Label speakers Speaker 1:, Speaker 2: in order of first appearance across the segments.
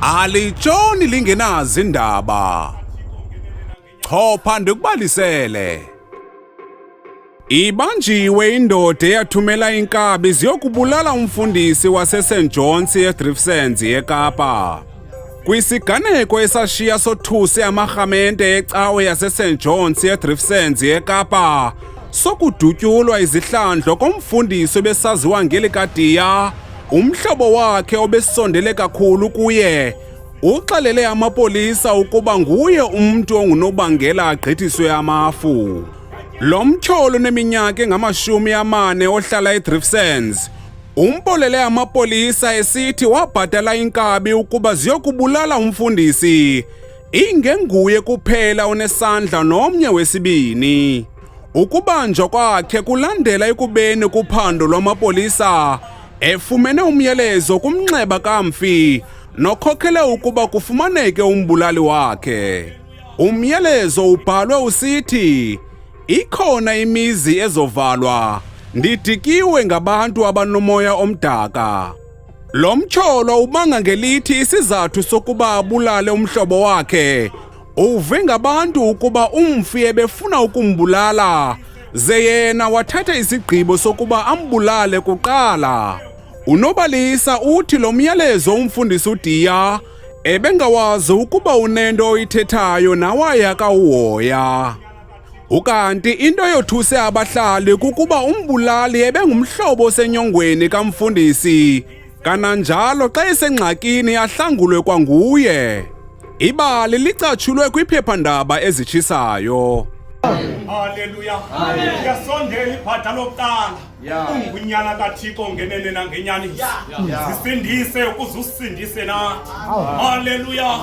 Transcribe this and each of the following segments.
Speaker 1: Alitshoni lingenazi indaba. Chopha ndikubalisele. Ibanjiwe indoda eyathumela inkabi ziyokubulala umfundisi waseSt John's eDriftsens eKapa. Kwisiganeko esashiya sothuse amarhamente ecawe yaseSt John's eDriftsens eKapa sokudutyulwa izihlandlo komfundisi obesaziwa ngelikadiya, umhlobo wakhe obesondele kakhulu kuye uxelele amapolisa ukuba nguye umntu ongunobangela agqithiswe amafu. Lo mtyholo oneminyaka engama-40 ohlala eDriftsens umbolele amapolisa esithi wabhatala inkabi ukuba ziyokubulala umfundisi, ingenguye kuphela onesandla nomnye wesibini. Ukubanjwa kwakhe kulandela ekubeni kuphando lwamapolisa efumene umyalezo kumnxeba kamfi nokhokhele ukuba kufumaneke umbulali wakhe. Umyalezo ubhalwe usithi, ikhona imizi ezovalwa, ndidikiwe ngabantu abanomoya omdaka. Lo mtyholo ubanga ngelithi isizathu sokuba abulale umhlobo wakhe uve ngabantu ukuba umfi ebefuna ukumbulala, ze yena wathatha isigqibo sokuba ambulale kuqala. Unobalisa uthi lo myalezo umfundisi uDiya ebengawazi ukuba unento oyithethayo nawaye akawuhoya. Ukanti into yothuse abahlali kukuba umbulali ebengumhlobo osenyongweni kamfundisi, kananjalo xa esengxakini ahlangulwe kwanguye. Ibali licatshulwe kwiphephandaba ezitshisayo.
Speaker 2: Haleluya. Yasondela iphada lokuqala. Ungunyana kaThixo ngenene nangenyaniso. Sisindise ukuze usindise nathi. Haleluya.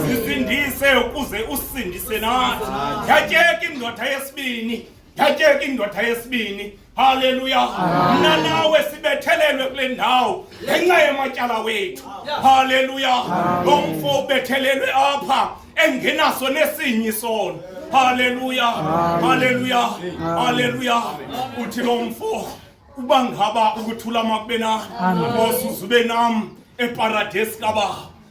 Speaker 2: Sisindise ukuze usindise nathi. Yatyeka indoda yesibini. Yatyeka indoda yesibini. Haleluya. Mina nawe sibethelelwe kule ndawo ngenxa yamatyala wethu. Haleluya. Lo mfo ubethelelwe apha engenaso nesinye isono. Haleluya. Haleluya. Haleluya. Uthi lo mfo uba ngaba ukuthula makube nani. Ngosuzube nami eparadesi kaba.